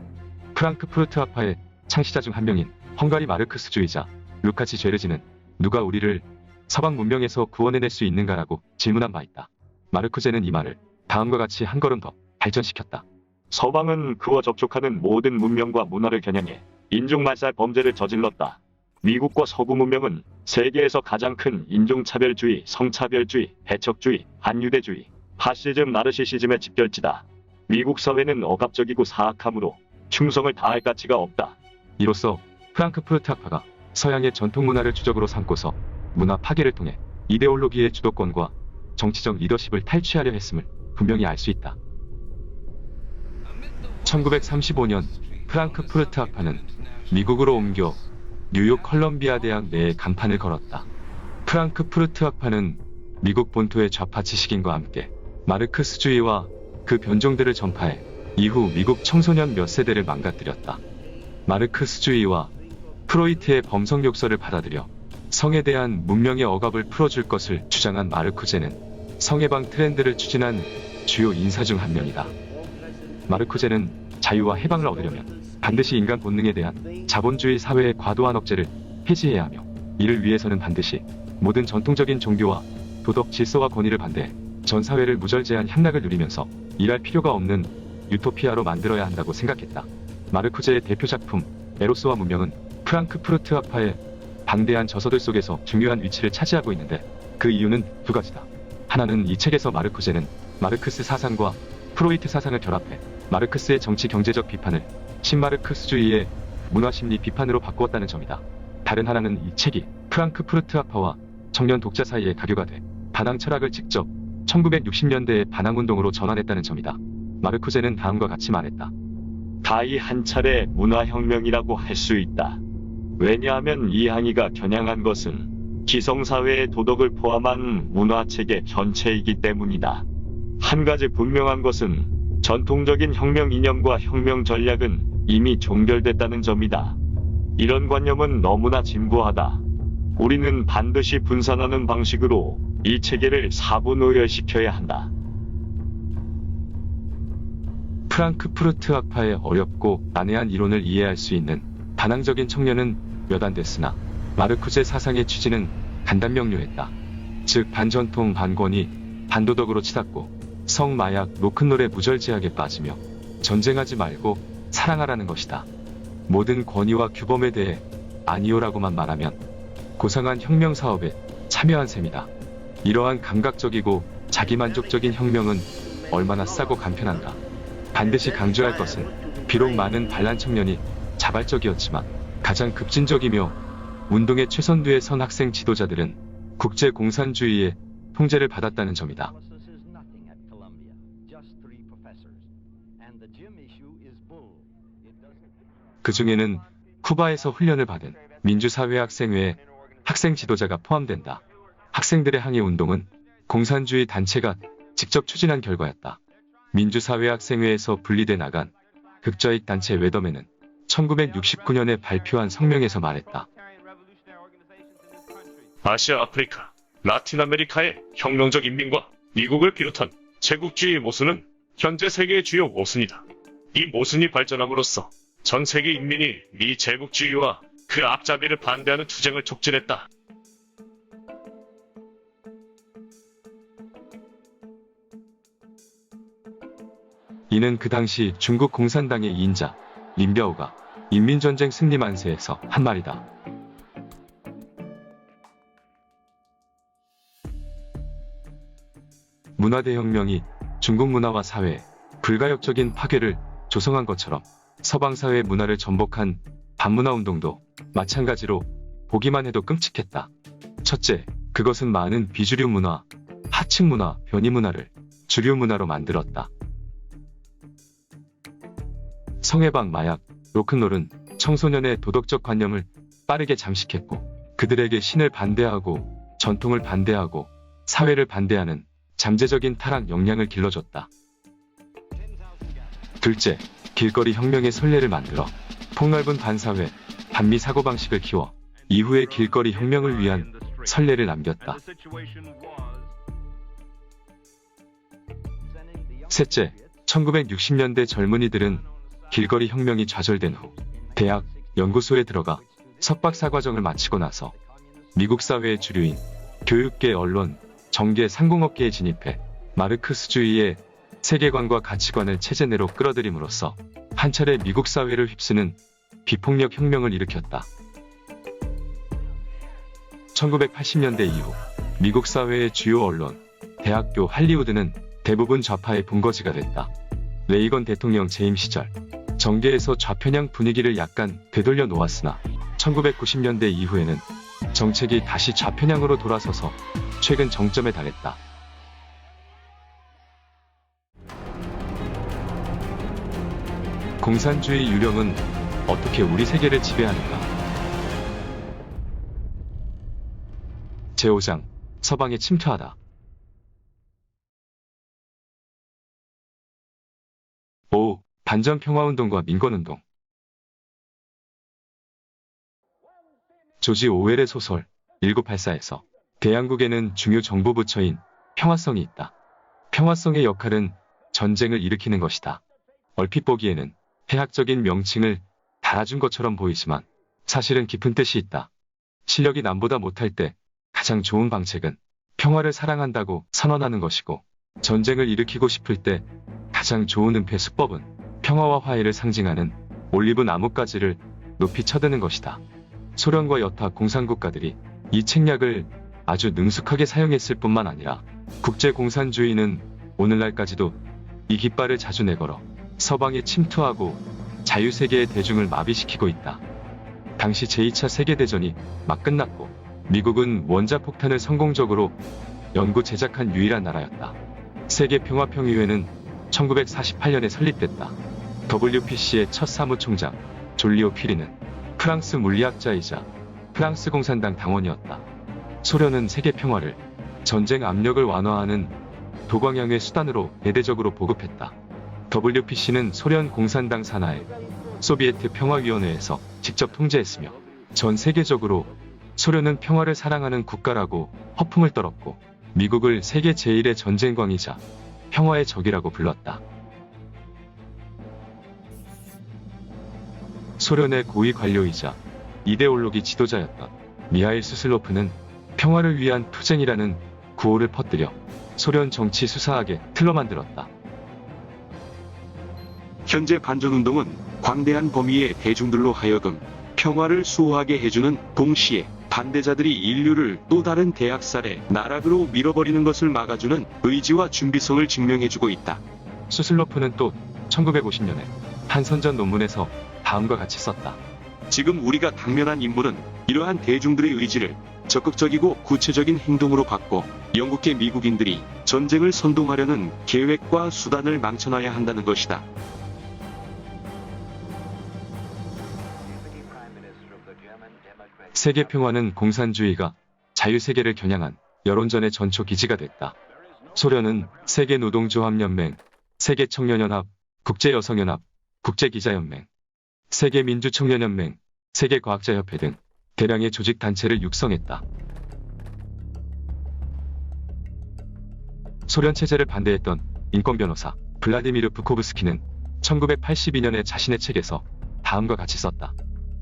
프랑크푸르트 학파의 창시자 중 한 명인 헝가리 마르크스주의자 루카치 죄르지는 누가 우리를 서방 문명에서 구원해낼 수 있는가라고 질문한 바 있다. 마르쿠제는 이 말을 다음과 같이 한 걸음 더 발전시켰다. 서방은 그와 접촉하는 모든 문명과 문화를 겨냥해 인종말살 범죄를 저질렀다. 미국과 서구 문명은 세계에서 가장 큰 인종차별주의, 성차별주의, 해척주의, 한유대주의, 파시즘, 나르시시즘의 집결지다. 미국 사회는 억압적이고 사악함으로 충성을 다할 가치가 없다. 이로써 프랑크푸르트 학파가 서양의 전통문화를 주적으로 삼고서 문화 파괴를 통해 이데올로기의 주도권과 정치적 리더십을 탈취하려 했음을 분명히 알 수 있다. 1935년 프랑크푸르트 학파는 미국으로 옮겨 뉴욕 컬럼비아 대학 내에 간판을 걸었다. 프랑크푸르트 학파는 미국 본토의 좌파 지식인과 함께 마르크스주의와 그 변종들을 전파해 이후 미국 청소년 몇 세대를 망가뜨렸다. 마르크스주의와 프로이트의 범성 욕설을 받아들여 성에 대한 문명의 억압을 풀어줄 것을 주장한 마르쿠제는 성해방 트렌드를 추진한 주요 인사 중 한 명이다. 마르쿠제는 자유와 해방을 얻으려면 반드시 인간 본능에 대한 자본주의 사회의 과도한 억제를 해지해야 하며 이를 위해서는 반드시 모든 전통적인 종교와 도덕 질서와 권위를 반대해 전 사회를 무절제한 향락을 누리면서 일할 필요가 없는 유토피아로 만들어야 한다고 생각했다. 마르쿠제의 대표 작품 에로스와 문명은 프랑크푸르트 학파의 방대한 저서들 속에서 중요한 위치를 차지하고 있는데 그 이유는 두 가지다. 하나는 이 책에서 마르쿠제는 마르크스 사상과 프로이트 사상을 결합해 마르크스의 정치 경제적 비판을 신마르크스주의의 문화심리 비판으로 바꾸었다는 점이다. 다른 하나는 이 책이 프랑크푸르트 학파와 청년 독자 사이에 가교가 돼 반항 철학을 직접 1960년대의 반항운동으로 전환했다는 점이다. 마르쿠제는 다음과 같이 말했다. 가히 한 차례 문화혁명이라고 할 수 있다. 왜냐하면 이 항의가 겨냥한 것은 기성사회의 도덕을 포함한 문화체계 전체이기 때문이다. 한 가지 분명한 것은 전통적인 혁명 이념과 혁명 전략은 이미 종결됐다는 점이다. 이런 관념은 너무나 진부하다. 우리는 반드시 분산하는 방식으로 이 체계를 사분오열시켜야 한다. 프랑크푸르트 학파의 어렵고 난해한 이론을 이해할 수 있는 반항적인 청년은 몇 안 됐으나 마르쿠제 사상의 취지는 간단명료했다. 즉 반전통 반권위 반도덕으로 치닫고 성마약 로큰롤에 무절제하게 빠지며 전쟁하지 말고 사랑하라는 것이다. 모든 권위와 규범에 대해 아니오라고만 말하면 고상한 혁명 사업에 참여한 셈이다. 이러한 감각적이고 자기만족적인 혁명은 얼마나 싸고 간편한가. 반드시 강조할 것은 비록 많은 반란 청년이 자발적이었지만 가장 급진적이며 운동의 최선두에 선 학생 지도자들은 국제 공산주의의 통제를 받았다는 점이다. 그 중에는 쿠바에서 훈련을 받은 민주사회학생회의 학생 지도자가 포함된다. 학생들의 항의 운동은 공산주의 단체가 직접 추진한 결과였다. 민주사회학생회에서 분리돼 나간 극좌익 단체 웨더맨은 1969년에 발표한 성명에서 말했다. 아시아, 아프리카, 라틴 아메리카의 혁명적 인민과 미국을 비롯한 제국주의 모순은 현재 세계의 주요 모순이다. 이 모순이 발전함으로써 전 세계 인민이 미 제국주의와 그 앞잡이를 반대하는 투쟁을 촉진했다. 이는 그 당시 중국 공산당의 2인자 린벼우가 인민전쟁 승리 만세에서 한 말이다. 문화대혁명이 중국 문화와 사회에 불가역적인 파괴를 조성한 것처럼 서방사회의 문화를 전복한 반문화운동도 마찬가지로 보기만 해도 끔찍했다. 첫째, 그것은 많은 비주류 문화, 하층 문화, 변이 문화를 주류 문화로 만들었다. 성해방, 마약, 로큰롤은 청소년의 도덕적 관념을 빠르게 잠식했고 그들에게 신을 반대하고 전통을 반대하고 사회를 반대하는 잠재적인 타락 역량을 길러줬다. 둘째, 길거리 혁명의 선례를 만들어 폭넓은 반사회, 반미 사고방식을 키워 이후의 길거리 혁명을 위한 선례를 남겼다. 셋째, 1960년대 젊은이들은 길거리 혁명이 좌절된 후 대학, 연구소에 들어가 석박사과정을 마치고 나서 미국 사회의 주류인 교육계, 언론, 정계, 상공업계에 진입해 마르크스주의의 세계관과 가치관을 체제 내로 끌어들임으로써 한 차례 미국 사회를 휩쓰는 비폭력 혁명을 일으켰다. 1980년대 이후 미국 사회의 주요 언론, 대학교, 할리우드는 대부분 좌파의 본거지가 됐다. 레이건 대통령 재임 시절 정계에서 좌편향 분위기를 약간 되돌려 놓았으나 1990년대 이후에는 정책이 다시 좌편향으로 돌아서서 최근 정점에 달했다. 공산주의 유령은 어떻게 우리 세계를 지배하는가? 제5장, 서방에 침투하다. 5. 반전평화운동과 민권운동. 조지 오웰의 소설 1984에서 대한국에는 중요 정보 부처인 평화성이 있다. 평화성의 역할은 전쟁을 일으키는 것이다. 얼핏 보기에는 해학적인 명칭을 달아준 것처럼 보이지만 사실은 깊은 뜻이 있다. 실력이 남보다 못할 때 가장 좋은 방책은 평화를 사랑한다고 선언하는 것이고 전쟁을 일으키고 싶을 때 가장 좋은 은폐 수법은 평화와 화해를 상징하는 올리브 나뭇가지를 높이 쳐드는 것이다. 소련과 여타 공산국가들이 이 책략을 아주 능숙하게 사용했을 뿐만 아니라 국제공산주의는 오늘날까지도 이 깃발을 자주 내걸어 서방에 침투하고 자유세계의 대중을 마비시키고 있다. 당시 제2차 세계대전이 막 끝났고 미국은 원자폭탄을 성공적으로 연구 제작한 유일한 나라였다. 세계평화평의회는 1948년에 설립됐다. WPC의 첫 사무총장 졸리오 피리는 프랑스 물리학자이자 프랑스 공산당 당원이었다. 소련은 세계 평화를 전쟁 압력을 완화하는 도광양의 수단으로 대대적으로 보급했다. WPC는 소련 공산당 산하의 소비에트 평화위원회에서 직접 통제했으며 전 세계적으로 소련은 평화를 사랑하는 국가라고 허풍을 떨었고 미국을 세계 제1의 전쟁광이자 평화의 적이라고 불렀다. 소련의 고위 관료이자 이데올로기 지도자였던 미하일 수슬로프는 평화를 위한 투쟁이라는 구호를 퍼뜨려 소련 정치 수사학에 틀어 만들었다. 현재 반전운동은 광대한 범위의 대중들로 하여금 평화를 수호하게 해주는 동시에 반대자들이 인류를 또 다른 대학살의 나락으로 밀어버리는 것을 막아주는 의지와 준비성을 증명해주고 있다. 수슬로프는 또 1950년에 한 선전 논문에서 다음과 같이 썼다. 지금 우리가 당면한 임무는 이러한 대중들의 의지를 적극적이고 구체적인 행동으로 바꿔 영국계 미국인들이 전쟁을 선동하려는 계획과 수단을 망쳐놔야 한다는 것이다. 세계 평화는 공산주의가 자유세계를 겨냥한 여론전의 전초 기지가 됐다. 소련은 세계 노동조합연맹, 세계 청년연합, 국제여성연합, 국제기자연맹, 세계 민주청년연맹, 세계 과학자협회 등 대량의 조직 단체를 육성했다. 소련 체제를 반대했던 인권 변호사 블라디미르 부코브스키는 1982년에 자신의 책에서 다음과 같이 썼다.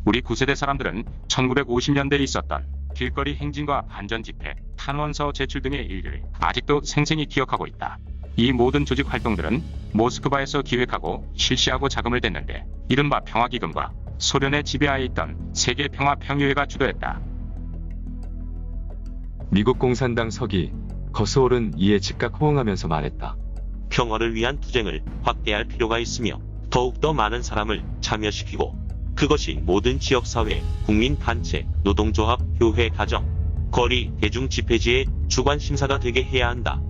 우리 9세대 사람들은 1950년대에 있었던 길거리 행진과 반전 집회, 탄원서 제출 등의 일들을 아직도 생생히 기억하고 있다. 이 모든 조직 활동들은 모스크바에서 기획하고 실시하고 자금을 댔는데 이른바 평화기금과 소련의 지배하에 있던 세계평화평의회가 주도했다. 미국 공산당 서기 거스홀은 이에 즉각 호응하면서 말했다. 평화를 위한 투쟁을 확대할 필요가 있으며 더욱더 많은 사람을 참여시키고 그것이 모든 지역사회, 국민단체, 노동조합, 교회, 가정, 거리, 대중집회지의 주관 심사가 되게 해야 한다.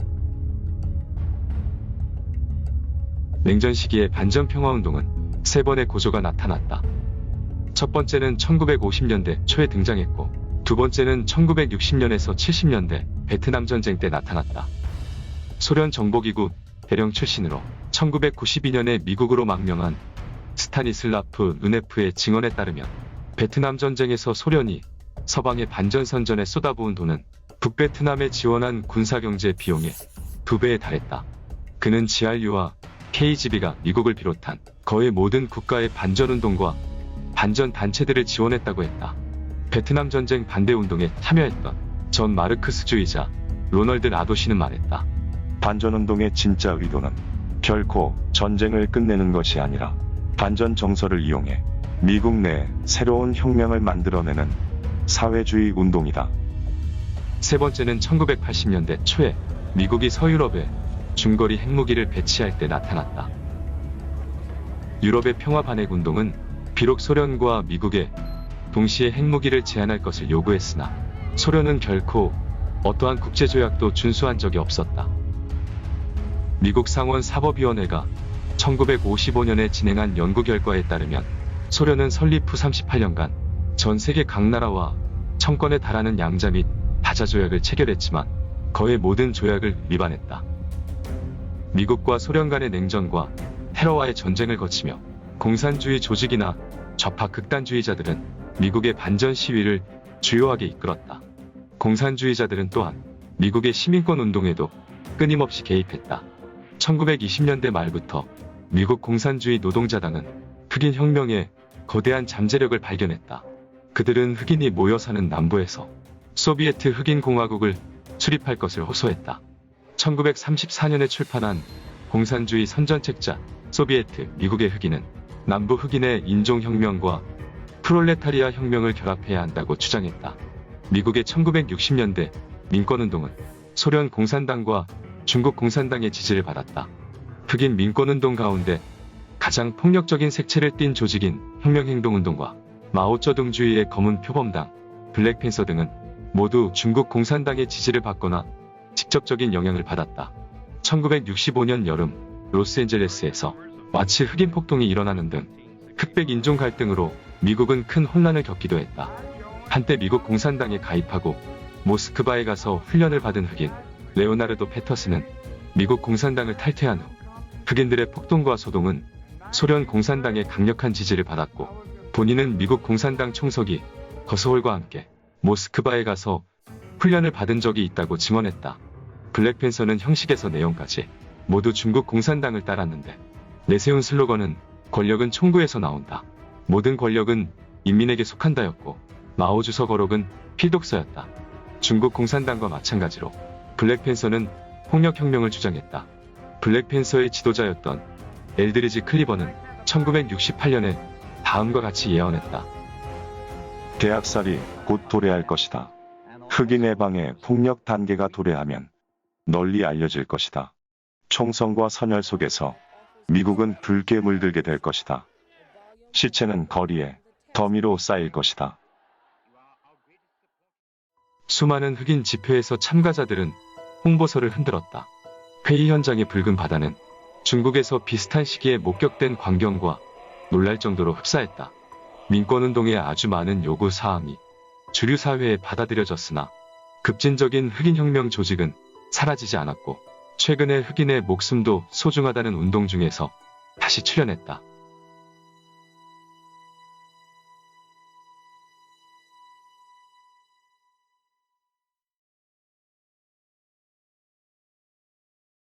냉전 시기의 반전평화운동은 세 번의 고조가 나타났다. 첫 번째는 1950년대 초에 등장했고 두 번째는 1960년에서 70년대 베트남 전쟁 때 나타났다. 소련 정보기구 대령 출신으로 1992년에 미국으로 망명한 스타니슬라프 루네프의 증언에 따르면 베트남 전쟁에서 소련이 서방의 반전선전에 쏟아부은 돈은 북베트남에 지원한 군사경제 비용의 2배에 달했다. 그는 GRU와 KGB가 미국을 비롯한 거의 모든 국가의 반전운동과 반전단체들을 지원했다고 했다. 베트남 전쟁 반대운동에 참여했던 전 마르크스주의자 로널드 라도시는 말했다. 반전운동의 진짜 의도는 결코 전쟁을 끝내는 것이 아니라 반전 정서를 이용해 미국 내 새로운 혁명을 만들어내는 사회주의 운동이다. 세 번째는 1980년대 초에 미국이 서유럽에 중거리 핵무기를 배치할 때 나타났다. 유럽의 평화 반핵 운동은 비록 소련과 미국에 동시에 핵무기를 제한할 것을 요구했으나 소련은 결코 어떠한 국제조약도 준수한 적이 없었다. 미국 상원 사법위원회가 1955년에 진행한 연구 결과에 따르면 소련은 설립 후 38년간 전 세계 각 나라와 1000건에 달하는 양자 및 다자 조약을 체결했지만 거의 모든 조약을 위반했다. 미국과 소련 간의 냉전과 테러와의 전쟁을 거치며 공산주의 조직이나 좌파 극단주의자들은 미국의 반전 시위를 주요하게 이끌었다. 공산주의자들은 또한 미국의 시민권 운동에도 끊임없이 개입했다. 1920년대 말부터 미국 공산주의 노동자당은 흑인 혁명에 거대한 잠재력을 발견했다. 그들은 흑인이 모여 사는 남부에서 소비에트 흑인 공화국을 수립할 것을 호소했다. 1934년에 출판한 공산주의 선전책자 소비에트 미국의 흑인은 남부 흑인의 인종혁명과 프롤레타리아 혁명을 결합해야 한다고 주장했다. 미국의 1960년대 민권운동은 소련 공산당과 중국 공산당의 지지를 받았다. 흑인 민권운동 가운데 가장 폭력적인 색채를 띤 조직인 혁명행동운동과 마오쩌둥주의의 검은 표범당, 블랙팬서 등은 모두 중국 공산당의 지지를 받거나 직접적인 영향을 받았다. 1965년 여름 로스앤젤레스에서 마치 흑인 폭동이 일어나는 등 흑백 인종 갈등으로 미국은 큰 혼란을 겪기도 했다. 한때 미국 공산당에 가입하고 모스크바에 가서 훈련을 받은 흑인 레오나르도 패터슨은 미국 공산당을 탈퇴한 후 흑인들의 폭동과 소동은 소련 공산당의 강력한 지지를 받았고 본인은 미국 공산당 총서기 거스홀과 함께 모스크바에 가서 훈련을 받은 적이 있다고 증언했다. 블랙팬서는 형식에서 내용까지 모두 중국 공산당을 따랐는데 내세운 슬로건은 권력은 총구에서 나온다. 모든 권력은 인민에게 속한다였고 마오주석 어록은 필독서였다. 중국 공산당과 마찬가지로 블랙팬서는 폭력혁명을 주장했다. 블랙팬서의 지도자였던 엘드리지 클리버는 1968년에 다음과 같이 예언했다. 대학살이 곧 도래할 것이다. 흑인 해방의 폭력 단계가 도래하면 널리 알려질 것이다. 총성과 선열 속에서 미국은 붉게 물들게 될 것이다. 시체는 거리에 더미로 쌓일 것이다. 수많은 흑인 집회에서 참가자들은 홍보서를 흔들었다. 회의 현장의 붉은 바다는 중국에서 비슷한 시기에 목격된 광경과 놀랄 정도로 흡사했다. 민권운동의 아주 많은 요구 사항이 주류 사회에 받아들여졌으나 급진적인 흑인 혁명 조직은 사라지지 않았고 최근에 흑인의 목숨도 소중하다는 운동 중에서 다시 출현했다.